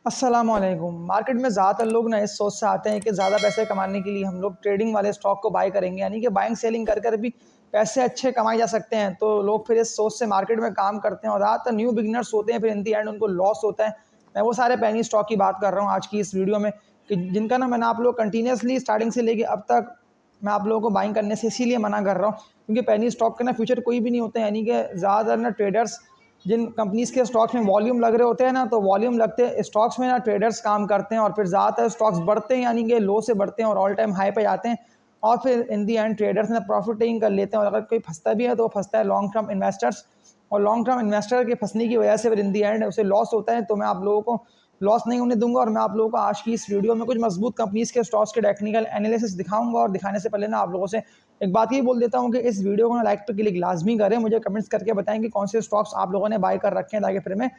अस्सलामुअलैकुम। मार्केट में ज़्यादातर लोग ना इस सोच से आते हैं कि ज़्यादा पैसे कमाने के लिए हम लोग ट्रेडिंग वाले स्टॉक को बाय करेंगे, यानी कि बाइंग सेलिंग कर कर भी पैसे अच्छे कमाए जा सकते हैं। तो लोग फिर इस सोच से मार्केट में काम करते हैं और ज़्यादातर न्यू बिगिनर्स होते हैं, फिर इन दी एंड उनको लॉस होता है। मैं वो सारे पेनी स्टॉक की बात कर रहा हूँ आज की इस वीडियो में, कि जिनका ना मैंने आप लोग कंटिन्यूसली स्टार्टिंग से लेके अब तक मैं आप लोगों को बाइंग करने से इसीलिए मना कर रहा हूँ, क्योंकि पेनी स्टॉक का ना फ्यूचर कोई भी नहीं होता है। यानी कि ज़्यादातर ना ट्रेडर्स, जिन कंपनीज के स्टॉक्स में वॉल्यूम लग रहे होते हैं ना, तो वॉल्यूम लगते हैं स्टॉक्स में ना ट्रेडर्स काम करते हैं और फिर ज़्यादातर स्टॉक्स बढ़ते हैं, यानी कि लो से बढ़ते हैं और ऑल टाइम हाई पे जाते हैं और फिर इन दी एंड ट्रेडर्स ना प्रॉफिट टेकिंग कर लेते हैं। और अगर कोई फंसता भी है तो वो फंसता है लॉन्ग टर्म इन्वेस्टर्स, और लॉन्ग टर्म इन्वेस्टर के फंसने की वजह से फिर इन दी एंड उसे लॉस होता है। तो मैं आप लोगों को लॉस नहीं होने दूंगा और मैं आप लोगों को आज की इस वीडियो में कुछ मजबूत कंपनीज के स्टॉक्स के टेक्निकल एनालिसिस दिखाऊंगा। और दिखाने से पहले ना आप लोगों से एक बात ये बोल देता हूँ कि इस वीडियो को ना लाइक पे क्लिक लाजमी करें, मुझे कमेंट्स करके बताएं कि कौन से स्टॉक्स आप लोगों ने बाय कर रखे हैं, ताकि फिर मैं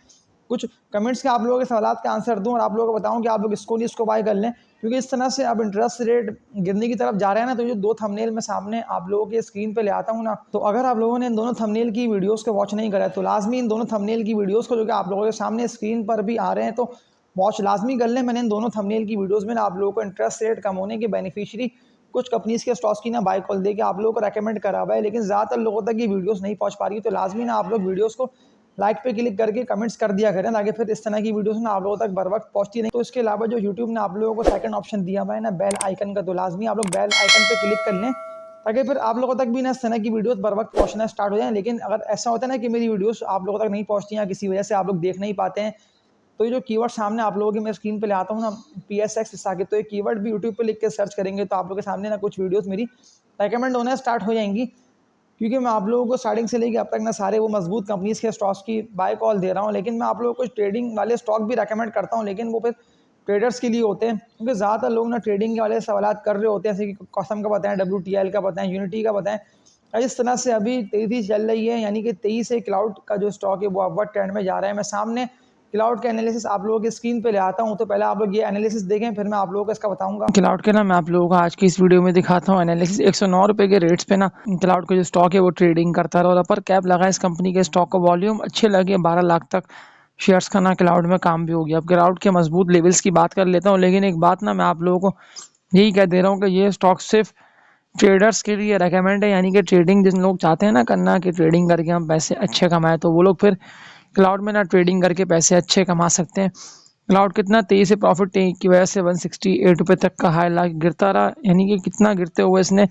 कुछ कमेंट्स के आप लोगों के सवाल के आंसर दूं और आप लोगों को बताऊं कि आप लोग इसको नहीं इसको बाय कर लें। क्योंकि इस तरह से अब इंटरेस्ट रेट गिरने की तरफ जा रहे हैं ना, तो ये दो थंबनेल मैं सामने आप लोगों के स्क्रीन पे ले आता हूं ना, तो अगर आप लोगों ने इन दोनों थंबनेल की वीडियोस को वॉच नहीं करा है तो लाजमी इन दोनों थंबनेल की वीडियोस को, जो कि आप लोगों के सामने स्क्रीन पर भी आ रहे हैं, तो वॉच लाजमी कर लें। मैंने इन दोनों थंबनेल की वीडियोस में ना आप लोगों को इंटरेस्ट रेट कम होने के बेनिफिशियरी कुछ कंपनीज के स्टॉक्स की ना बाय कॉल दे के आप लोगों को रेकमेंड करा हुआ है, लेकिन ज़्यादातर लोगों तक ये वीडियोस नहीं पहुंच पा रही। तो लाजमी ना आप लोग वीडियोस को लाइक पे क्लिक करके कमेंट्स कर दिया करें, ताकि फिर इस तरह की वीडियोस ना आप लोगों तक बर वक्त पहुंचती नहीं। तो इसके अलावा जो यूट्यूब ने आप लोगों को सेकंड ऑप्शन दिया हुआ है ना बेल आइकन का, तो लाजमी आप लोग बेल आइकन पे क्लिक कर लें, ताकि फिर आप लोगों तक भी ना इस तरह की वीडियोस बर वक्त पहुंचना स्टार्ट हो जाए। लेकिन अगर ऐसा होता है ना कि मेरी वीडियोस आप लोगों तक नहीं पहुंचती या किसी वजह से आप लोग देख नहीं पाते हैं, तो ये जो कीवर्ड सामने आप लोगों की मैं स्क्रीन पे ले आता हूँ ना, PSX साकिब, तो ये कीवर्ड भी यूट्यूब पे लिख के सर्च करेंगे तो आप लोगों के सामने ना कुछ वीडियोस मेरी रेकमेंड होना स्टार्ट हो जाएंगी। क्योंकि मैं आप लोगों को स्टार्टिंग से लेके अब तक ना सारे वो मजबूत कंपनीज के स्टॉक्स की बाय कॉल दे रहा हूँ, लेकिन मैं आप लोगों को ट्रेडिंग वाले स्टॉक भी रेकमेंड करता हूँ, लेकिन वो फिर ट्रेडर्स के लिए होते हैं। क्योंकि ज़्यादातर लोग ना ट्रेडिंग के वाले सवाल कर रहे होते हैं, जैसे कि कॉसम का बताएं, WTL का बताएं, यूनिटी का बताएं। और इस तरह से अभी तेज़ी चल रही है, यानी कि 23 से क्लाउड का जो स्टॉक है वो अपवर्ड ट्रेंड में जा रहा है। मैं सामने क्लाउड का एनालिसिस आप लोगों की स्क्रीन पे ले आता हूँ, तो पहले आप लोग ये एनालिसिस देखें, फिर मैं आप लोगों को इसका बताऊंगा। क्लाउड के ना मैं आप लोगों को आज की इस वीडियो में दिखाता हूँ एनालिसिस। 109 रुपए के रेट्स पे ना क्लाउड का जो स्टॉक है वो ट्रेडिंग करता रहा और अपर कैप लगा इस कंपनी के स्टॉक को। वॉल्यूम अच्छे लगे, 12 लाख तक शेयर्स का ना क्लाउड में काम भी हो गया। अब क्लाउड के मजबूत लेवल्स की बात कर लेता हूँ, लेकिन एक बात ना मैं आप लोगों को यही कह दे रहा हूँ कि ये स्टॉक सिर्फ ट्रेडर्स के लिए रेकमेंड है। यानी कि ट्रेडिंग जिन लोग चाहते हैं ना करना, कि ट्रेडिंग करके हम पैसे अच्छे कमाए, तो वो लोग फिर क्लाउड में ना ट्रेडिंग करके पैसे अच्छे कमा सकते हैं। क्लाउड कितना तेजी से प्रॉफिट टेकिंग की वजह से 168 रुपये तक का हाई ला गिरता रहा। यानी कि कितना गिरते हुए इसने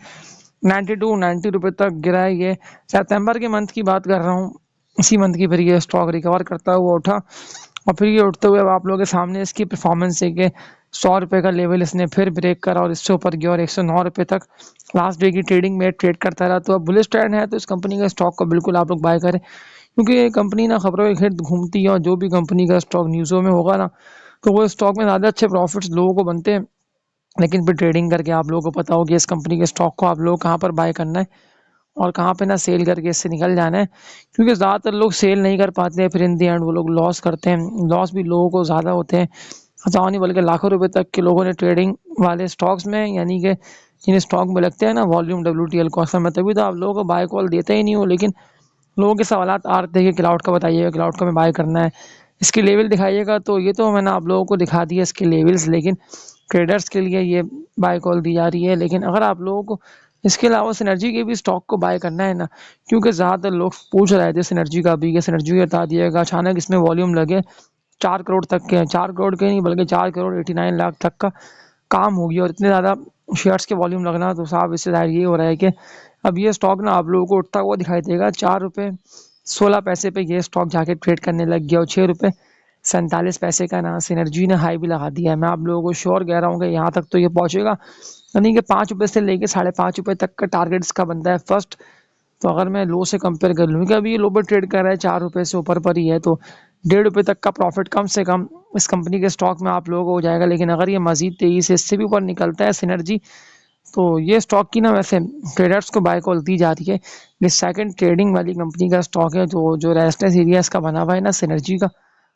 90 रुपये तक गिरा है। ये सितंबर के मंथ की बात कर रहा हूँ, इसी मंथ की। फिर ये स्टॉक रिकवर करता हुआ उठा और फिर ये उठते हुए अब आप लोगों के सामने इसकी परफॉर्मेंस है कि 100 रुपये का लेवल इसने फिर ब्रेक करा और इससे ऊपर गया और 109 रुपये तक लास्ट डे की ट्रेडिंग में ट्रेड करता रहा। तो अब बुलिश ट्रेंड है, तो इस कंपनी के स्टॉक को बिल्कुल आप लोग बाय करें, क्योंकि ये कंपनी ना खबरों के घेर घूमती है और जो भी कंपनी का स्टॉक न्यूज़ों में होगा ना, तो वो स्टॉक में ज़्यादा अच्छे प्रॉफिट्स लोगों को बनते हैं। लेकिन फिर ट्रेडिंग करके आप लोगों को पता हो कि इस कंपनी के स्टॉक को आप लोग कहाँ पर बाय करना है और कहाँ पे ना सेल करके इससे निकल जाना है। क्योंकि ज़्यादातर लोग सेल नहीं कर पाते हैं, फिर इन दी एंड वो लोग लॉस करते हैं। लॉस भी लोगों को ज़्यादा होते हैं, हज़ारों नहीं बल्कि लाखों रुपए तक के लोगों ने ट्रेडिंग वाले स्टॉक्स में, यानी कि जिन स्टॉक में लगते हैं ना वॉल्यूम, WTL कॉस्ट में, तभी तो आप लोगों को बाय कॉल देते ही नहीं हो। लेकिन लोगों के सवालात आ रहे थे कि क्लाउड का बताइएगा, क्लाउड का में बाय करना है, इसके लेवल दिखाइएगा। तो ये तो मैंने आप लोगों को दिखा दिया इसके लेवल्स, लेकिन ट्रेडर्स के लिए ये बाय कॉल दी जा रही है। लेकिन अगर आप लोगों को इसके अलावा सिनर्जी के भी स्टॉक को बाय करना है ना, क्योंकि ज़्यादातर लोग पूछ रहे थे सिनर्जी का भी, कि सिनर्जी बता दिएगा। अचानक इसमें वॉल्यूम लगे 4 करोड़ तक के, 4 करोड़ के नहीं बल्कि 4 करोड़ 89 लाख तक का काम हो गया। और इतने ज़्यादा शेयर्स के वॉल्यूम लगना, तो साहब इससे ज़ाहिर ये हो रहा है कि अब ये स्टॉक ना आप लोगों को उठता हुआ दिखाई देगा। 4 रुपये 16 पैसे पे ये स्टॉक जाके ट्रेड करने लग गया और 6 रुपये 47 पैसे का ना सिनर्जी ने हाई भी लगा दिया है। मैं आप लोगों को श्योर कह रहा हूँ कि यहाँ तक तो ये पहुँचेगा, यानी कि 5 रुपये से लेके 5.5 रुपये तक का टारगेट इसका बनता है फर्स्ट। तो अगर मैं लो से कंपेयर कर लूँ कि अभी ये लो पर ट्रेड कर रहा है, 4 रुपये से ऊपर पर ही है, तो 1.5 रुपये तक का प्रॉफिट कम से कम इस कंपनी के स्टॉक में आप लोगों को हो जाएगा। लेकिन अगर ये मजीद तेजी से इससे भी ऊपर निकलता है सिनर्जी, तो ये स्टॉक की ना वैसे ट्रेडर्स को बाय कॉल दी जा रही है। ये सेकंड ट्रेडिंग वाली कंपनी का स्टॉक है, जो जो रेस्टलेस एरिया इसका बना हुआ है ना सिनर्जी का।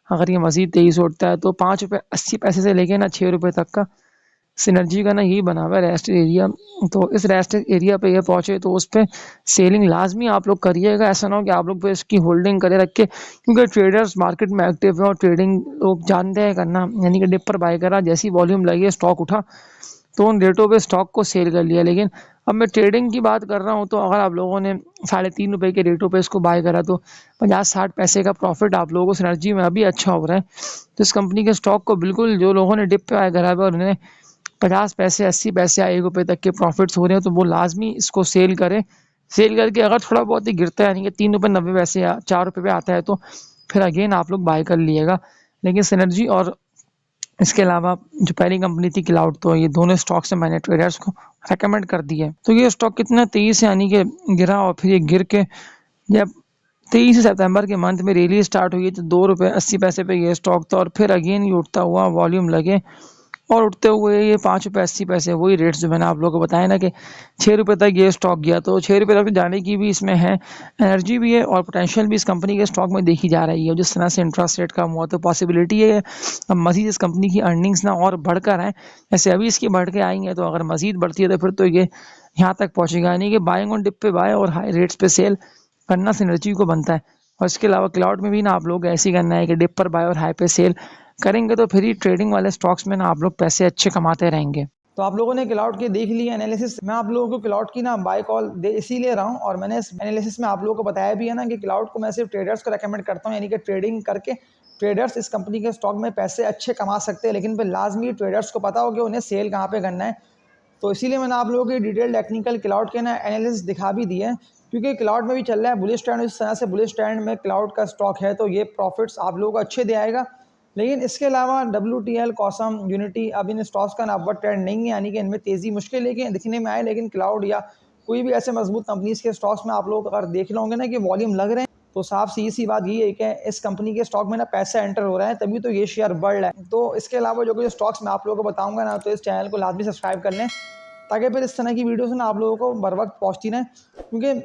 अगर ये मजीद तेजी से उठता है तो 5 रुपये 80 पैसे से लेके ना 6 रुपये तक का सिनर्जी का ना यही बना हुआ है रेस्ट एरिया। तो इस रेस्ट एरिया पे ये पहुंचे तो उस पे सेलिंग लाजमी आप लोग करिएगा। ऐसा ना हो कि आप लोग पे इसकी होल्डिंग करे रख के, क्योंकि ट्रेडर्स मार्केट में एक्टिव है और ट्रेडिंग लोग जानते हैं करना, यानी कि डिप पर बाय करा, जैसी वॉल्यूम लगी स्टॉक उठा तो उन रेटों पे स्टॉक को सेल कर लिया। लेकिन अब मैं ट्रेडिंग की बात कर रहा हूँ, तो अगर आप लोगों ने 3.5 रुपए के रेटों पे इसको बाय करा तो 50-60 पैसे का प्रॉफिट आप लोगों को सिनर्जी में अभी अच्छा हो रहा है। तो इस कंपनी के स्टॉक को बिल्कुल जो लोगों ने डिप पे बाय करा है और उन्हें 50 पैसे 80 पैसे या 1 रुपए तक के प्रॉफिट्स हो रहे हैं, तो वो लाजमी इसको सेल करें। सेल करके अगर थोड़ा बहुत ही गिरता है, यानी कि 3 रुपए 90 पैसे या 4 रुपए पे आता है, तो फिर अगेन आप लोग बाय कर लिएगा। लेकिन सिनर्जी और इसके अलावा जो पहली कंपनी थी क्लाउड, तो ये दोनों स्टॉक से मैंने ट्रेडर्स को रेकमेंड कर दिया है। तो ये स्टॉक कितना तेजी से यानी कि गिरा, और फिर ये गिर के जब 23 सितंबर के मंथ में रैली स्टार्ट हुई तो 2 रुपए 80 पैसे पे ये स्टॉक था, और फिर अगेन ये उठता हुआ वॉल्यूम लगे और उठते हुए ये 5 रुपए 80 पैसे, वही रेट्स जो मैंने आप लोगों को बताया ना कि 6 रुपए तक ये स्टॉक गया। तो 6 रुपए तक जाने की भी इसमें है एनर्जी भी है, और पोटेंशियल भी इस कंपनी के स्टॉक में देखी जा रही है। जिस तरह से इंटरेस्ट रेट कम हुआ तो पॉसिबिलिटी है अब मजीद इस कंपनी की अर्निंग्स ना और बढ़कर आए। जैसे अभी इसकी बढ़ के आई है, तो अगर मजीद बढ़ती है तो फिर तो ये यहाँ तक पहुँचेगा। यानी कि बाइंग ऑन डिप पे बाय और हाई रेट्स पे सेल करना सिनर्जी को बनता है। और इसके अलावा क्लाउड में भी ना आप लोग ऐसे ही करना है कि डिप पर बाय और हाई पे सेल करेंगे, तो फिर ही ट्रेडिंग वाले स्टॉक्स में ना आप लोग पैसे अच्छे कमाते रहेंगे। तो आप लोगों ने क्लाउड के देख लिया एनालिसिस। मैं आप लोगों को क्लाउड की ना बाय कॉल दे इसीलिए रहा हूँ, और मैंने इस एनालिसिस में आप लोगों को बताया भी है ना कि क्लाउड को मैं सिर्फ ट्रेडर्स को रेकमेंड करता हूँ, यानी कि ट्रेडिंग करके ट्रेडर्स इस कंपनी के स्टॉक में पैसे अच्छे कमा सकते हैं, लेकिन फिर लाजमी ट्रेडर्स को पता हो कि उन्हें सेल कहाँ पे करना है। तो इसीलिए मैंने आप लोगों को डिटेल टेक्निकल क्लाउड के ना एनालिसिस दिखा भी दिए हैं, क्योंकि क्लाउड में भी चल रहा है बुलिश ट्रेंड। इस तरह से बुलिश ट्रेंड में क्लाउड का स्टॉक है, तो ये प्रॉफिट्स आप लोगों को अच्छे दे आएगा। लेकिन इसके अलावा WTL, कॉसम, यूनिटी, अब इन स्टॉक्स का अपवर्ड ट्रेंड नहीं है, यानी कि इनमें तेज़ी मुश्किल लेकिन दिखने में आए। लेकिन क्लाउड या कोई भी ऐसे मजबूत कंपनीज के स्टॉक्स में आप लोग अगर देख लोगे ना कि वॉल्यूम लग रहे हैं, तो साफ सी बात ये है कि इस कंपनी के स्टॉक में ना पैसा एंटर हो रहा है, तभी तो ये शेयर बढ़ रहा है। तो इसके अलावा जो स्टॉक्स मैं आप लोगों को बताऊंगा ना, तो इस चैनल को लाजमी सब्सक्राइब कर लें, ताकि फिर इस तरह की वीडियोस ना आप लोगों को बर वक्त पहुँचती रहें। क्योंकि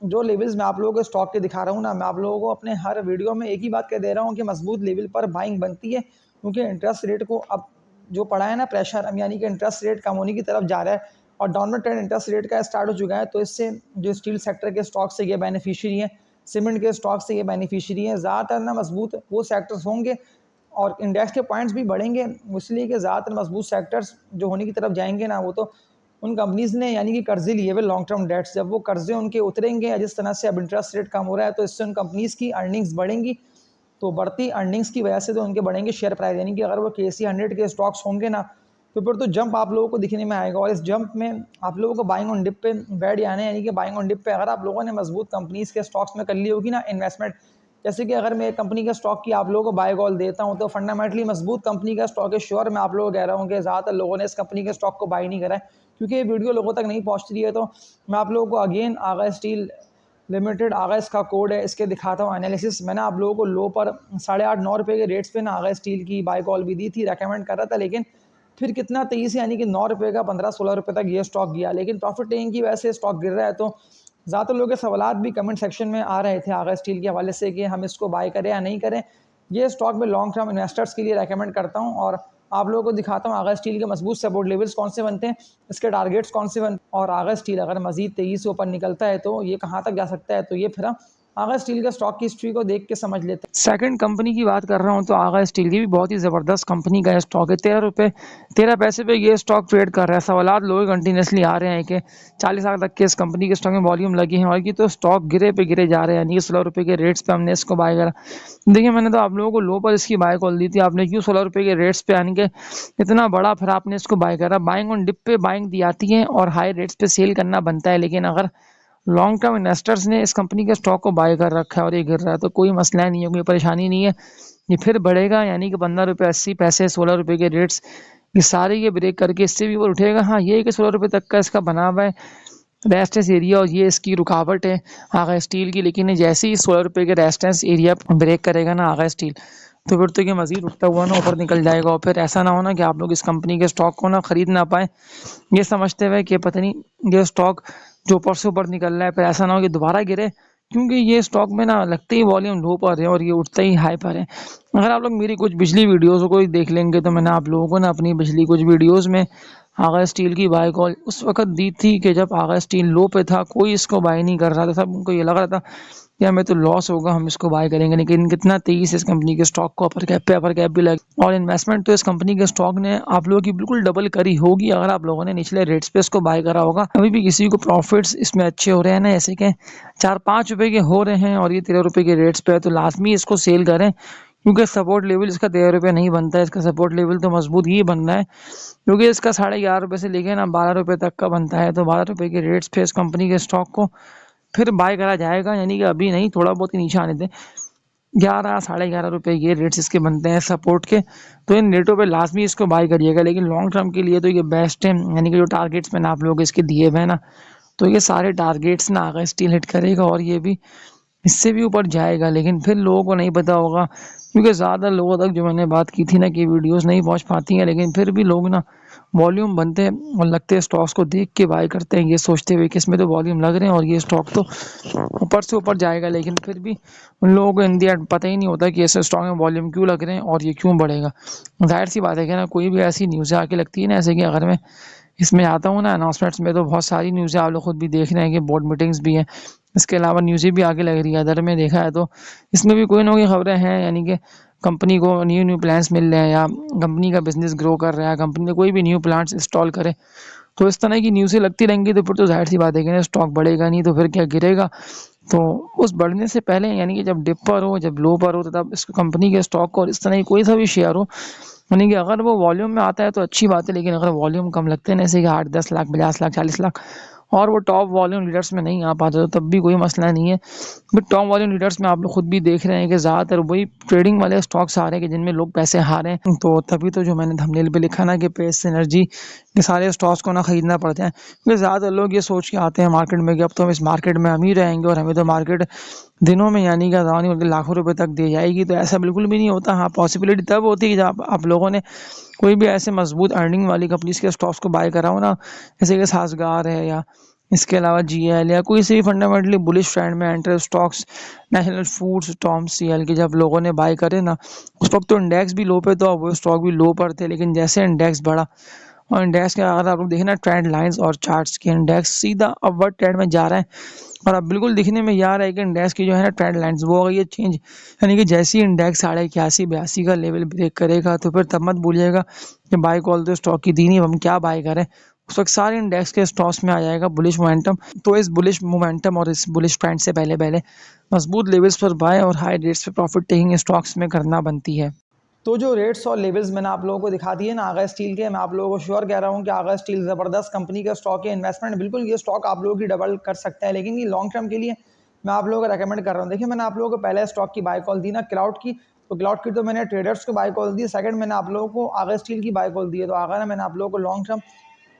जो लेवल्स मैं आप लोगों को स्टॉक के दिखा रहा हूँ ना, मैं आप लोगों को अपने हर वीडियो में एक ही बात कह दे रहा हूँ कि मजबूत लेवल पर बाइंग बनती है, क्योंकि इंटरेस्ट रेट को अब जो पड़ा है ना प्रेशर, अब यानी कि इंटरेस्ट रेट कम होने की तरफ जा रहा है और डाउनवर्ड ट्रेंड इंटरेस्ट रेट का स्टार्ट हो चुका है। तो इससे जो स्टील सेक्टर के स्टॉक से ये बेनिफिशियरी है, सीमेंट के स्टॉक से ये बेनिफिशियरी है। ज़्यादातर ना मजबूत वो सेक्टर्स होंगे और इंडेक्स के पॉइंट्स भी बढ़ेंगे, इसलिए कि ज़्यादातर मजबूत सेक्टर्स जो होने की तरफ जाएंगे ना, वो तो उन कंपनीज़ ने यानी कि कर्जे लिए हुए लॉन्ग टर्म डेट्स, जब वो कर्जे उनके उतरेंगे या जिस तरह से अब इंटरेस्ट रेट कम हो रहा है, तो इससे उन कंपनीज़ की अर्निंग्स बढ़ेंगी। तो बढ़ती अर्निंग्स की वजह से तो उनके बढ़ेंगे शेयर प्राइस, यानी कि अगर वो KC 100 के स्टॉक्स होंगे ना, तो फिर तो जंप आप लोगों को दिखने में आएगा। और इस जंप में आप लोगों को बाइंग ऑन डिप पे बैठ जाना है, यानी कि बाइंग ऑन डिप पे अगर आप लोगों ने मजबूत कंपनीज़ के स्टॉक्स में कर ली होगी ना इन्वेस्टमेंट, जैसे कि अगर मैं एक कंपनी का स्टॉक की आप लोगों को बाय कॉल देता हूँ, तो फंडामेंटली मजबूत कंपनी का स्टॉक है। श्योर मैं आप लोगों को कह रहा हूँ कि ज़्यादातर लोगों ने इस कंपनी के स्टॉक को बाय नहीं करा है, क्योंकि ये वीडियो लोगों तक नहीं पहुँच रही है। तो मैं आप लोगों को अगेन आगा स्टील लिमिटेड, आगा इसका कोड है, इसके दिखाता हूँ एनालिसिस। मैंने आप लोगों को लो पर 8.5-9 रुपये के रेट्स पे ना आगा स्टील की बाय कॉल भी दी थी, रेकमेंड कर रहा था, लेकिन फिर कितना तेज़ी से यानी कि 9 रुपये का 15-16 रुपये तक ये स्टॉक गया। लेकिन प्रॉफिट टेकिंग की वजह से स्टॉक गिर रहा है। तो ज़्यादातर लोगों के सवालात भी कमेंट सेक्शन में आ रहे थे आगा स्टील के हवाले से कि हम इसको बाय करें या नहीं करें। ये स्टॉक में लॉन्ग टर्म इन्वेस्टर्स के लिए रेकमेंड करता हूँ, और आप लोगों को दिखाता हूँ आगा स्टील के मजबूत सपोर्ट लेवल्स कौन से बनते हैं, इसके टारगेट्स कौन से बनते हैं, और आगा स्टील अगर मजीद तेज़ी से ऊपर निकलता है तो ये कहाँ तक जा सकता है। तो ये फिर हम आगा स्टील के स्टॉक की हिस्ट्री को देख के समझ लेते हैं। सेकंड कंपनी की बात कर रहा हूँ, तो आगा स्टील की भी बहुत ही ज़बरदस्त कंपनी का स्टॉक है। 13 रुपये 13 पैसे पे ये स्टॉक ट्रेड कर रहा है। सवालात लोग कंटिन्यूसली आ रहे हैं कि 40 लाख तक के इस कंपनी के स्टॉक में वॉल्यूम लगी है, और कि तो स्टॉक गिरे पे गिरे जा रहे हैं, यानी कि 16 रुपये के रेट्स पे हमने इसको बाय करा। देखिए मैंने तो आप लोगों को लो पर इसकी बाय कॉल दी थी, आपने क्यों 16 रुपये के रेट्स पे यानी कि इतना बड़ा फिर आपने इसको बाय करा। बाइंग ऑन डिप पे बाइंग दी आती है और हाई रेट्स पे सेल करना बनता है, लेकिन अगर लॉन्ग टर्म इन्वेस्टर्स ने इस कंपनी के स्टॉक को बाय कर रखा है और ये गिर रहा है, तो कोई मसला नहीं है, कोई परेशानी नहीं है, ये फिर बढ़ेगा। यानी कि 15 रुपये 80 पैसे 16 रुपये के रेट्स ये सारे ये ब्रेक करके इससे भी ऊपर उठेगा। हाँ ये है कि 16 रुपये तक का इसका बना हुआ है रेजिस्टेंस एरिया, और ये इसकी रुकावट है आगा स्टील की। लेकिन जैसे ही 16 रुपये के रेजिस्टेंस एरिया ब्रेक करेगा ना आगा स्टील, तो फिर तो ये मजीद उठता हुआ ना ऊपर निकल जाएगा। और फिर ऐसा ना हो ना कि आप लोग इस कंपनी के स्टॉक को ना खरीद ना पाए, ये समझते हुए कि पता नहीं ये स्टॉक जो ऊपर से ऊपर निकल रहा है, फिर ऐसा ना हो कि दोबारा गिरे, क्योंकि ये स्टॉक में ना लगते ही वॉल्यूम लो पर है और ये उठते ही हाई पर है। अगर आप लोग मेरी कुछ पिछली वीडियोज़ को ही देख लेंगे तो मैंने आप लोगों को ना अपनी पिछली कुछ वीडियोज़ में आगा स्टील की बाय कॉल उस वक़्त दी थी कि जब आगा स्टील लो पे था, कोई इसको बाय नहीं कर रहा था। सबको ये लग रहा था कि हमें तो लॉस होगा, हम इसको बाय करेंगे, लेकिन कितना तेज़ी से इस कंपनी के स्टॉक को अपर कैप भी लगी और इन्वेस्टमेंट तो इस कंपनी के स्टॉक ने आप लोगों की बिल्कुल डबल करी होगी अगर आप लोगों ने निचले रेट्स पे इसको बाय करा होगा। अभी भी किसी को प्रॉफिट्स इसमें अच्छे हो रहे हैं ना, ऐसे के 4-5 रुपए के हो रहे हैं और ये 13 रुपए के रेट्स पे है, तो लाजमी इसको सेल करें, क्योंकि सपोर्ट लेवल इसका 13 रुपये नहीं बनता है। इसका सपोर्ट लेवल तो मजबूत ही बनना है, क्योंकि इसका 11.5 रुपये से लेके ना 12 रुपये तक का बनता है। तो 12 रुपये के रेट्स पे इस कंपनी के स्टॉक को फिर बाय करा जाएगा, यानी कि अभी नहीं, थोड़ा बहुत ही नीचे आने दें। 11-11.5 रुपये ये रेट्स इसके बनते हैं सपोर्ट के, तो इन रेटों पे लाजमी इसको बाय करिएगा। लेकिन लॉन्ग टर्म के लिए तो ये बेस्ट है, यानी कि जो टारगेट्स मैंने आप लोगों को इसके दिए हुए हैं ना, तो ये सारे टारगेट्स ना आगे स्टील हिट करेगा और ये भी इससे भी ऊपर जाएगा। लेकिन फिर लोगों को नहीं पता होगा, क्योंकि ज़्यादा लोगों तक जो मैंने बात की थी ना कि वीडियोस नहीं पहुंच पाती हैं, लेकिन फिर भी लोग ना वॉल्यूम बनते हैं और लगते हैं स्टॉक्स को देख के बाय करते हैं, ये सोचते हुए कि इसमें तो वॉल्यूम लग रहे हैं और ये स्टॉक तो ऊपर से ऊपर जाएगा। लेकिन फिर भी उन लोगों को इन दी एंड पता ही नहीं होता कि ऐसे स्टॉक में वॉल्यूम क्यों लग रहे हैं और ये क्यों बढ़ेगा। जाहिर सी बात है कि ना, कोई भी ऐसी न्यूज़ें आके लगती है ना, ऐसे कि अगर मैं इसमें आता हूँ ना अनाउंसमेंट्स में, तो बहुत सारी न्यूज़ें आप लोग खुद भी देख रहे हैं कि बोर्ड मीटिंग्स भी हैं, इसके अलावा न्यूज़ें भी आगे लग रही है। अदर में देखा है तो इसमें भी कोई ना कोई खबरें हैं, यानी कि कंपनी को न्यू न्यू प्लान्स मिल रहे हैं या कंपनी का बिजनेस ग्रो कर रहा है, कंपनी ने कोई भी न्यू प्लांट्स इंस्टॉल करे, तो इस तरह की न्यूज़ें लगती रहेंगी तो फिर तो जाहिर सी बात है कि ना स्टॉक बढ़ेगा नहीं, तो फिर क्या गिरेगा। तो उस बढ़ने से पहले, यानी कि जब डिप पर हो, जब लो पर हो, तो तब इस कंपनी के स्टॉक को और इस तरह की कोई सा भी शेयर हो, यानी कि अगर वो वॉल्यूम में आता है तो अच्छी बात है, लेकिन अगर वॉल्यूम कम लगते हैं ना, जैसे कि 8-10 लाख, 50 लाख, 40 लाख, और वो टॉप वॉल्यूम लीडर्स में नहीं आ पाते, तो तब भी कोई मसला नहीं है। बट टॉप वॉल्यूम लीडर्स में आप लोग खुद भी देख रहे हैं कि ज़्यादातर वही ट्रेडिंग वाले स्टॉक्स आ रहे हैं कि जिनमें लोग पैसे हारे हैं। तो तभी तो जो मैंने थंबनेल पे लिखा ना कि पेस एनर्जी, ये सारे स्टॉक्स को ना खरीदना पड़ते हैं, क्योंकि ज़्यादातर लोग ये सोच के आते हैं मार्केट में कि अब तो हम इस मार्केट में अमीर रहेंगे और हमें तो मार्केट दिनों में, यानी कि ज़्यादा नहीं बल्कि लाखों रुपए तक दे जाएगी। तो ऐसा बिल्कुल भी नहीं होता। हाँ, पॉसिबिलिटी तब होती है कि जब आप लोगों ने कोई भी ऐसे मजबूत अर्निंग वाली कंपनीज के स्टॉक्स को बाय करा हो ना, जैसे कि सासगार है या इसके अलावा जीएल या कोई सी फंडामेंटली बुलिश ट्रेंड में एंटर स्टॉक्स, नेशनल फूड्स, टॉम सीएल के जब लोगों ने बाय करे ना, उस वक्त तो इंडेक्स भी लो पे था और वो स्टॉक भी लो पर थे। लेकिन जैसे इंडेक्स बढ़ा, और इंडेक्स के अगर आप लोग देखें ना ट्रेंड लाइंस और चार्ट्स के, इंडेक्स सीधा अपवर्ड ट्रेंड में जा रहा है। और अब बिल्कुल दिखने में ये आ रहा है कि इंडेक्स की जो है ना ट्रेंड लाइंस वो हो गई है चेंज, यानी कि जैसे ही इंडेक्स 81-82 का लेवल ब्रेक करेगा तो फिर तब मत भूलिएगा कि बाय कॉल तो स्टॉक की दी नहीं, हम क्या बाय करें। उस वक्त सारे इंडेक्स के स्टॉक्स में आ जाएगा बुलिश मोमेंटम। तो इस बुलिश मोमेंटम और इस बुलिश ट्रेंड से पहले पहले मजबूत लेवल्स पर बाय और हाई रेट्स पे प्रॉफिट टेकिंग स्टॉक्स में करना बनती है। तो जो रेट्स और लेवल्स मैंने आप लोगों को दिखा दिए ना आगा स्टील के, मैं आप लोगों को श्योर कह रहा हूँ कि आगा स्टील ज़बरदस्त कंपनी का स्टॉक है। इन्वेस्टमेंट बिल्कुल ये स्टॉक आप लोगों की डबल कर सकता है, लेकिन ये लॉन्ग टर्म के लिए मैं आप लोगों को रेकमेंड कर रहा हूँ। देखिए, मैंने आप लोगों को पहले स्टॉक की बाय कॉल दी ना क्लाउड की, तो क्लाउड की तो मैंने ट्रेडर्स को बाय कॉल दी। सेकंड मैंने आप लोगों को आगा स्टील की बाय कॉल दी है, तो आगा ना मैंने आप लोगों को लॉन्ग टर्म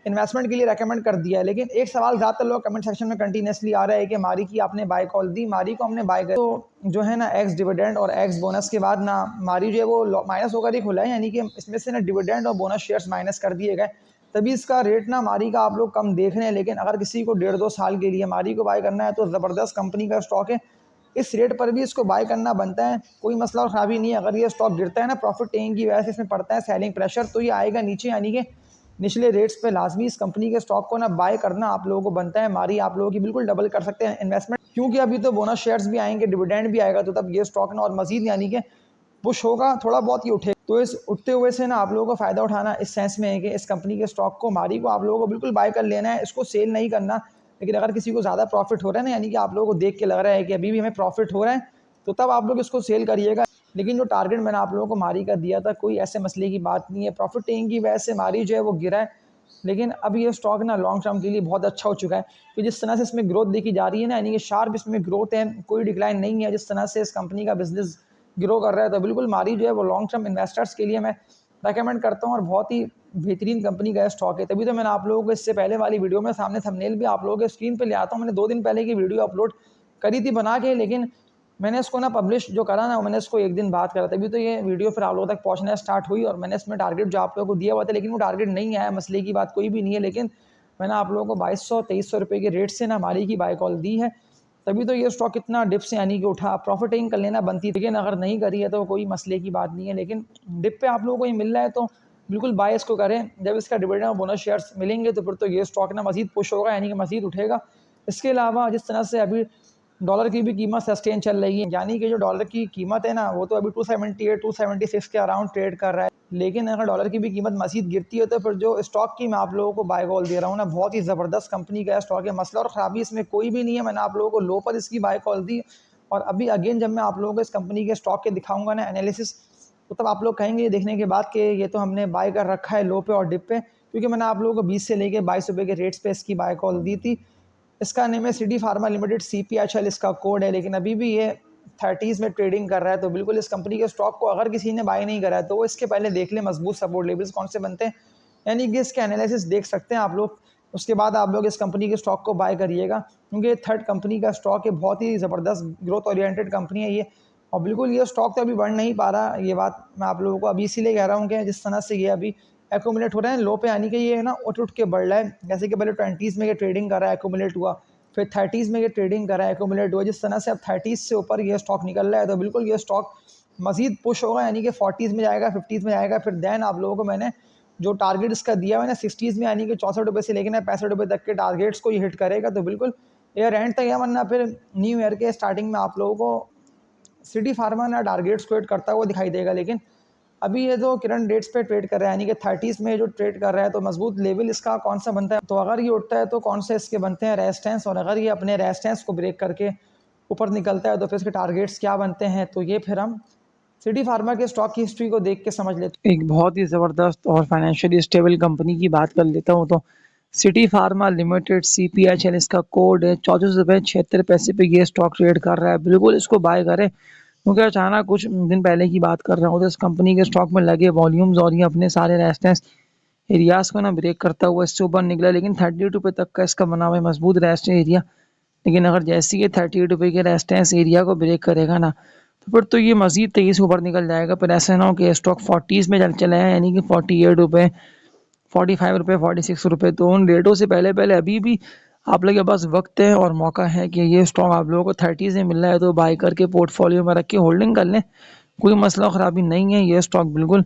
इन्वेस्टमेंट के लिए रेकमेंड कर दिया है। लेकिन एक सवाल ज़्यादातर लोग कमेंट सेक्शन में कंटिन्यूसली आ रहा है कि मारी की आपने बाय कॉल दी, मारी को हमने बाय कर, तो जो है ना एक्स डिविडेंड और एक्स बोनस के बाद ना मारी जो है वो माइनस होकर ही खुला है, यानी कि इसमें से ना डिविडेंड और बोनस शेयर्स माइनस कर दिए गए, तभी इसका रेट ना मारी का आप लोग कम देख रहे हैं। लेकिन अगर किसी को 1.5-2 साल के लिए मारी को बाय करना है तो ज़बरदस्त कंपनी का स्टॉक है, इस रेट पर भी इसको बाय करना बनता है, कोई मसला और ख़राबी नहीं है। अगर ये स्टॉक गिरता है ना प्रॉफिट टेकिंग की वजह से, इसमें पड़ता है सेलिंग प्रेशर, तो ये आएगा नीचे, यानी कि निचले रेट्स पे लाजमी इस कंपनी के स्टॉक को ना बाय करना आप लोगों को बनता है। मारी आप लोगों की बिल्कुल डबल कर सकते हैं इन्वेस्टमेंट, क्योंकि अभी तो बोनस शेयर्स भी आएंगे, डिविडेंड भी आएगा, तो तब ये स्टॉक ना और मजीद यानी कि पुश होगा, थोड़ा बहुत ही उठे। तो इस उठते हुए से ना आप लोगों को फ़ायदा उठाना इस सेंस में है कि इस कंपनी के स्टॉक को, मारी को आप लोगों को बिल्कुल बाय कर लेना है, इसको सेल नहीं करना। लेकिन अगर किसी को ज़्यादा प्रॉफिट हो रहा है ना, यानी कि आप लोगों को देख के लग रहा है कि अभी भी हमें प्रॉफिट हो रहा है, तो तब आप लोग इसको सेल करिएगा। लेकिन जो टारगेट मैंने आप लोगों को मारी का दिया था, कोई ऐसे मसले की बात नहीं है। प्रॉफिट टेकिंग की वजह से मारी जो है वो गिरा है, लेकिन अब ये स्टॉक ना लॉन्ग टर्म के लिए बहुत अच्छा हो चुका है। तो जिस तरह से इसमें ग्रोथ देखी जा रही है ना, यानी कि शार्प इसमें ग्रोथ है, कोई डिक्लाइन नहीं है, जिस तरह से इस कंपनी का बिजनेस ग्रो कर रहा है, तो बिल्कुल मारी जो है वो लॉन्ग टर्म इन्वेस्टर्स के लिए मैं रेकमेंड करता हूँ और बहुत ही बेहतरीन कंपनी का स्टॉक है। तभी तो मैंने आप लोगों को इससे पहले वाली वीडियो में सामने थंबनेल भी आप लोगों के स्क्रीन पे ले आता हूँ। मैंने 2 दिन पहले की वीडियो अपलोड करी थी बना के, लेकिन मैंने इसको ना पब्लिश जो करा ना, मैंने इसको एक दिन बाद करा, तभी तो ये वीडियो फिर आप लोगों तक पहुंचना स्टार्ट हुई। और मैंने इसमें टारगेट जो आप लोगों को दिया हुआ था, लेकिन वो टारगेट नहीं आया, मसले की बात कोई भी नहीं है। लेकिन मैंने आप लोगों को 2200-2300 रुपये के रेट से ना मारी की बाय कॉल दी है, तभी तो ये स्टॉक कितना डिप से यानी कि उठा। प्रॉफिट टेकिंग कर लेना बनती, लेकिन अगर नहीं करी है तो कोई मसले की बात नहीं है, लेकिन डिप पे आप लोगों को ये मिल रहा है तो बिल्कुल बाय इसको करें। जब इसका डिविडेंड और बोनस शेयर्स मिलेंगे तो फिर तो ये स्टॉक ना मज़ीद पुश होगा, यानी कि मज़ीद उठेगा। इसके अलावा जिस तरह से अभी डॉलर की भी कीमत सस्टेन चल रही है, यानी कि जो डॉलर की कीमत है ना वो तो अभी 278 276 के अराउंड ट्रेड कर रहा है, लेकिन अगर डॉलर की भी कीमत मज़ीद गिरती है तो फिर जो स्टॉक की मैं आप लोगों को बाय कॉल दे रहा हूँ ना, बहुत ही ज़बरदस्त कंपनी का स्टॉक है, मसला और ख़राबी इसमें कोई भी नहीं है। मैंने आप लोगों को लो पर इसकी बाय कॉल दी, और अभी अगेन जब मैं आप लोगों को इस कंपनी के स्टॉक के दिखाऊंगा ना एनालिसिस, तो तब आप लोग कहेंगे ये देखने के बाद कि ये तो हमने बाय कर रखा है लो पे और डिप पे, क्योंकि मैंने आप लोगों को 20 से लेके 22 रुपये के रेट्स पे इसकी बाय कॉल दी थी। इसका नेम है सिटी फार्मा लिमिटेड, CPHL इसका कोड है, लेकिन अभी भी ये 30s में ट्रेडिंग कर रहा है। तो बिल्कुल इस कंपनी के स्टॉक को अगर किसी ने बाय नहीं करा है तो वो इसके पहले देख ले मजबूत सपोर्ट लेवल्स कौन से बनते हैं, यानी कि इसके एनालिसिस देख सकते हैं आप लोग। उसके बाद आप लोग इस कंपनी के स्टॉक को बाय करिएगा, क्योंकि थर्ड कंपनी का स्टॉक है, बहुत ही ज़बरदस्त ग्रोथ ओरिएंटेड कंपनी है ये। और बिल्कुल ये स्टॉक तो अभी बढ़ नहीं पा रहा, ये बात मैं आप लोगों को अभी इसीलिए कह रहा हूँ कि जिस तरह से ये अभी एक्यूमुलेट हो रहे हैं लो पे, यानी कि ये है ना उठ उठ के बढ़ रहा है। जैसे कि पहले 20s में ये ट्रेडिंग कर रहा है, एक्यूमुलेट हुआ, फिर 30s में ये ट्रेडिंग कर रहा है, एक्यूमुलेट हुआ, जिस तरह से अब 30s से ऊपर ये स्टॉक निकल रहा है तो बिल्कुल ये स्टॉक मज़ीद पुश होगा, यानी कि 40s में जाएगा, 50s में जाएगा। फिर देन आप लोगों को मैंने जो टारगेट इसका दिया हुआ है ना 60s में, यानी कि 64 रुपये से लेकर 65 रुपये तक के टारगेट्स को ये हिट करेगा, तो बिल्कुल ईयर एंड तक है, वरना फिर न्यू ईयर के स्टार्टिंग में आप लोगों को सिटी फार्मा ना टारगेट्स को हिट करता हुआ दिखाई देगा। लेकिन अभी ये जो करंट रेट्स पे ट्रेड कर रहा है, यानी कि 30s में जो ट्रेड कर रहा है, तो मजबूत लेवल इसका कौन सा बनता है, तो अगर ये उठता है तो कौन से इसके बनते हैं रेजिस्टेंस, और अगर ये अपने रेजिस्टेंस को ब्रेक करके ऊपर निकलता है तो फिर इसके टारगेट्स क्या बनते हैं, तो ये फिर हम सिटी फार्मा के स्टॉक की हिस्ट्री को देख के समझ लेते एक बहुत ही ज़बरदस्त और फाइनेंशियली स्टेबल कंपनी की बात कर लेता हूँ तो सिटी फार्मा लिमिटेड CPHL इसका कोड है। 34 रुपये 76 पैसे पे ये स्टॉक ट्रेड कर रहा है, बिल्कुल इसको बाय करें, क्योंकि अचानक कुछ दिन पहले की बात कर रहा हूँ तो इस कंपनी के स्टॉक में लगे वॉल्यूम्स और ये अपने सारे रेजिस्टेंस एरियाज को ना ब्रेक करता हुआ इससे ऊपर निकला, लेकिन 32 रुपये तक का इसका बना हुआ है मजबूत रेजिस्टेंस एरिया। लेकिन अगर जैसे ये 38 रुपये के रेजिस्टेंस एरिया को ब्रेक करेगा ना, तो फिर तो ये मजीद 23 ऊपर निकल जाएगा। फिर ऐसा ना हो कि स्टॉक 40s में चले आए, यानी कि 48 रुपये 45 रुपये 46 रुपये, तो उन रेटों से पहले पहले अभी भी आप लोगों के पास वक्त है और मौका है कि ये स्टॉक आप लोगों को 30 से मिल रहा है तो बाय करके पोर्टफोलियो में रख के होल्डिंग कर लें, कोई मसला ख़राबी नहीं है। ये स्टॉक बिल्कुल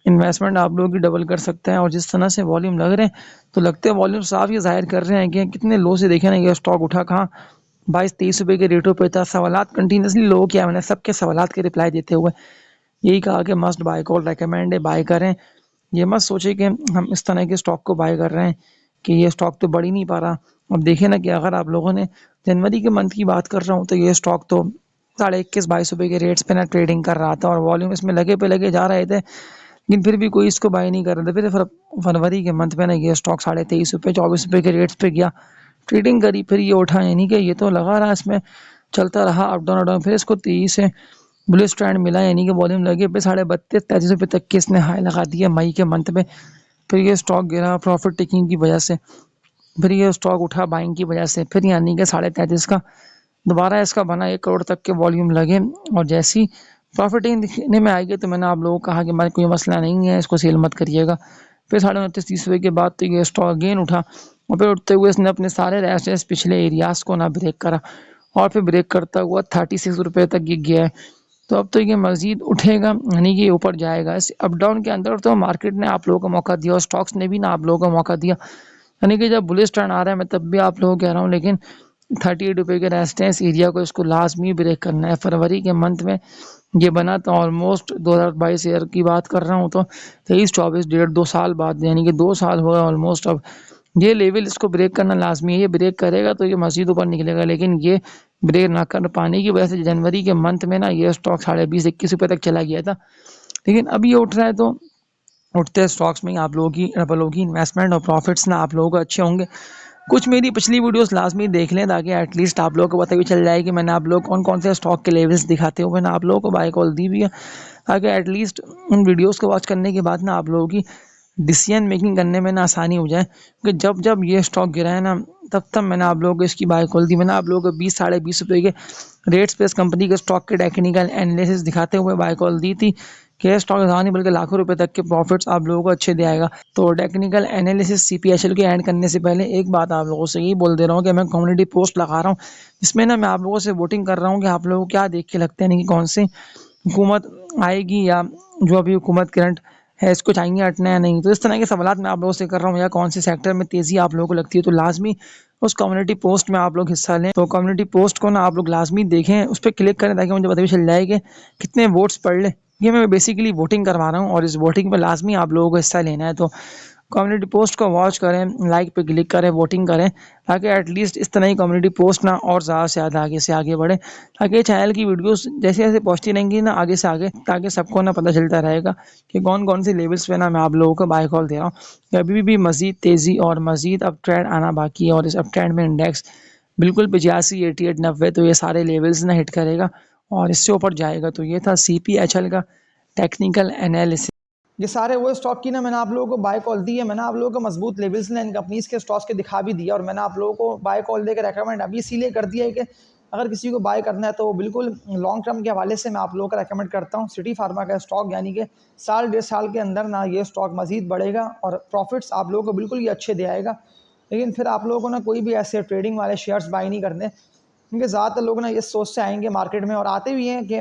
इन्वेस्टमेंट आप लोगों की डबल कर सकते हैं। और जिस तरह से वॉल्यूम लग रहे हैं तो लगते हैं वॉल्यूम साफ ये जाहिर कर रहे हैं कि कितने लो से देखे ना ये स्टॉक उठा कहाँ 22-23 रुपये के रेटों पे था। सवालात कंटिन्यूसली लोगों किया, मैंने सबके सवालात के रिप्लाई देते हुए यही कहा कि मस्ट बाय कॉल रेकमेंड है, बाय करें। ये मत सोचे कि हम इस तरह के स्टॉक को बाय कर रहे हैं कि ये स्टॉक तो बढ़ ही नहीं पा रहा। अब देखें ना कि अगर आप लोगों ने जनवरी के मंथ की बात कर रहा हूँ तो ये स्टॉक तो 21-22 रुपये के रेट्स पे ना ट्रेडिंग कर रहा था और वॉल्यूम इसमें लगे पे लगे जा रहे थे, लेकिन फिर भी कोई इसको बाय नहीं कर रहा था। फिर फरवरी के मंथ में ना ये स्टॉक 23.5 रुपये 24 रुपये के रेट्स पे गया, ट्रेडिंग करी, फिर ये उठा, यानी कि ये तो लगा रहा इसमें चलता रहा अप डाउन अप डाउन। फिर इसको 23 से बुलिश ट्रेंड मिला, यानी कि वॉल्यूम लगे पे 32-33 रुपये तक के इसने हाई लगा दिया मई के मंथ में। फिर ये स्टॉक गिरा प्रॉफिट टेकिंग की वजह से, फिर ये स्टॉक उठा बाइंग की वजह से, फिर यानी कि 33.5 का दोबारा इसका बना 1 करोड़ तक के वॉल्यूम लगे। और जैसी प्रॉफिटिंग दिखने में आएगी तो मैंने आप लोगों को कहा कि मैं कोई मसला नहीं है, इसको सेल मत करिएगा। फिर 29.30 रुपये के बाद तो ये स्टॉक अगेन उठा और फिर उठते हुए इसने अपने सारे रेजिस्टेंस पिछले एरियाज को ना ब्रेक करा और फिर ब्रेक करता हुआ 36 रुपये तक ये गया है। तो अब तो ये मज़ीद उठेगा, यानी कि ऊपर जाएगा। इस अप डाउन के अंदर तो मार्केट ने आप लोगों को मौका दिया और स्टॉक्स ने भी ना आप लोगों को मौका दिया, यानी कि जब बुलिश टर्न आ रहा है मैं तब भी आप लोगों को कह रहा हूँ, लेकिन 38 रुपये के रेजिस्टेंस एरिया को इसको लाजमी ब्रेक करना है। फरवरी के मंथ में ये बना तो ऑलमोस्ट 2022 ईयर की बात कर रहा हूँ तो 23-24 1.5-2 साल बाद, यानी कि 2 साल हुआ ऑलमोस्ट। अब ये लेवल इसको ब्रेक करना लाजमी है, ये ब्रेक करेगा तो ये मज़ीद ऊपर निकलेगा, लेकिन ये ब्रेक ना कर पाने की वजह से जनवरी के मंथ में ना ये स्टॉक 20-21 रुपये तक चला गया था। लेकिन अब ये उठ रहा है तो उठते स्टॉक्स में आप लोगों की डबल होगी इन्वेस्टमेंट और प्रॉफिट्स ना आप लोगों को अच्छे होंगे। कुछ मेरी पिछली वीडियोस लाजमी देख लें ताकि एटलीस्ट आप लोगों को पता भी चल जाए कि मैंने आप लोग कौन कौन से स्टॉक के लेवल्स दिखाते हुए मैंने आप लोगों को बाय कॉल दी भी है, ताकि एटलीस्ट उन वीडियोस को वॉच करने के बाद ना आप लोगों की डिसीजन मेकिंग करने में ना आसानी हो जाए। क्योंकि जब जब ये स्टॉक गिरा है ना तब तब मैंने आप लोगों को इसकी बाय कॉल दी। मैंने आप लोगों को 20-20.5 रुपये के रेट्स पे इस कंपनी के स्टॉक के टेक्निकल एनालिसिस दिखाते हुए बाय कॉल दी थी कि ये स्टॉक ज़्यादा नहीं बल्कि लाखों रुपए तक के प्रॉफिट्स आप लोगों को अच्छे दे आएगा। तो टेक्निकल एनालिसिस सीपीएचएल के ऐड करने से पहले एक बात आप लोगों से यही बोल दे रहा हूँ कि मैं कम्युनिटी पोस्ट लगा रहा हूँ, जिसमें ना मैं आप लोगों से वोटिंग कर रहा हूँ कि आप लोगों को क्या देख के लगता है नहीं कि कौन सी हुकूमत आएगी, या जो अभी हुकूमत करंट है इसको चाहेंगे हटना या नहीं। तो इस तरह के सवालात मैं आप लोगों से कर रहा हूँ, या कौन से सेक्टर में तेज़ी आप लोगों को लगती है, तो लाजमी उस कम्युनिटी पोस्ट में आप लोग हिस्सा लें। तो कम्युनिटी पोस्ट को ना आप लोग लाजमी देखें, उस पर क्लिक करें ताकि मुझे पता भी चल जाए कि कितने वोट्स पड़ ले। ये मैं बेसिकली वोटिंग करवा रहा हूँ और इस वोटिंग पर लाजमी आप लोगों को हिस्सा लेना है। तो कम्युनिटी पोस्ट को वॉच करें, लाइक पे क्लिक करें, वोटिंग करें, ताकि एटलीस्ट इस तरह की कम्युनिटी पोस्ट ना और ज़्यादा से ज़्यादा आगे से आगे बढ़े, ताकि चैनल की वीडियोस जैसे जैसे पहुँचती रहेंगी ना आगे से आगे, ताकि सबको ना पता चलता रहेगा कि कौन कौन से लेवल्स पे ना मैं आप लोगों को बाय कॉल दे रहा हूँ। अभी भी मज़ीद तेज़ी और मज़ीद अप ट्रेंड आना बाकी है, और इस अप ट्रेंड में इंडेक्स बिल्कुल 85, 88, 90 तो ये सारे लेवल्स ना हिट करेगा और इससे ऊपर जाएगा। तो ये था CPHL का टेक्निकल एनालिसिस। ये सारे वो स्टॉक की ना मैंने आप लोगों को बाय कॉल दी है, मैंने आप लोगों को मजबूत लेवल्स ने इन कंपनीज़ के स्टॉक्स के दिखा भी दिया, और मैंने आप लोगों को बाय कॉल देकर रेकमेंड अभी इसीलिए कर दिया है कि अगर किसी को बाय करना है तो बिल्कुल लॉन्ग टर्म के हवाले से मैं आप लोगों को रेकमेंड करता हूँ सिटी फार्मा का स्टॉक, यानी कि साल 1.5 साल के अंदर ना ये स्टॉक मज़ीद बढ़ेगा और प्रॉफिट्स आप लोगों को बिल्कुल ही अच्छे दे आएगा। लेकिन फिर आप लोगों को ना कोई भी ऐसे ट्रेडिंग वाले शेयर्स बाय नहीं करने, क्योंकि ज़्यादातर लोग ना इस सोच से आएंगे मार्केट में और आते भी हैं कि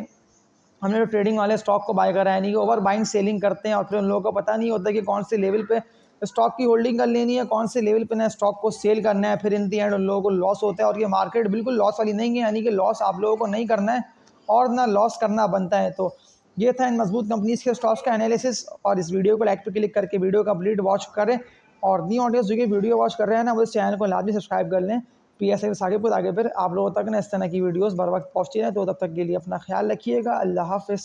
हमने जो ट्रेडिंग वाले स्टॉक को बाय करा है, नहीं कि ओवर बाइंग सेलिंग करते हैं और फिर उन लोगों को पता नहीं होता कि कौन से लेवल पे स्टॉक की होल्डिंग कर लेनी है, कौन से लेवल पे ना स्टॉक को सेल करना है, फिर इन दी एंड उन लोगों को लॉस होता है। और ये मार्केट बिल्कुल लॉस वाली नहीं है, यानी कि लॉस आप लोगों को नहीं करना है और ना लॉस करना बनता है। तो ये था इन मजबूत कंपनीज के स्टॉक्स का एनालिसिस, और इस वीडियो को लाइक पे क्लिक करके वीडियो कंप्लीट वॉच करें, और न्यू ऑडियंस जो कि वीडियो वॉच कर रहे हैं ना वो इस चैनल को लाजमी सब्सक्राइब कर लें। PSI आगे फिर आप लोगों तक ना इस तरह की वीडियोस बर वक्त पहुँचती हैं। तो तब तक के लिए अपना ख्याल रखिएगा। अल्लाह हाफ़िज़।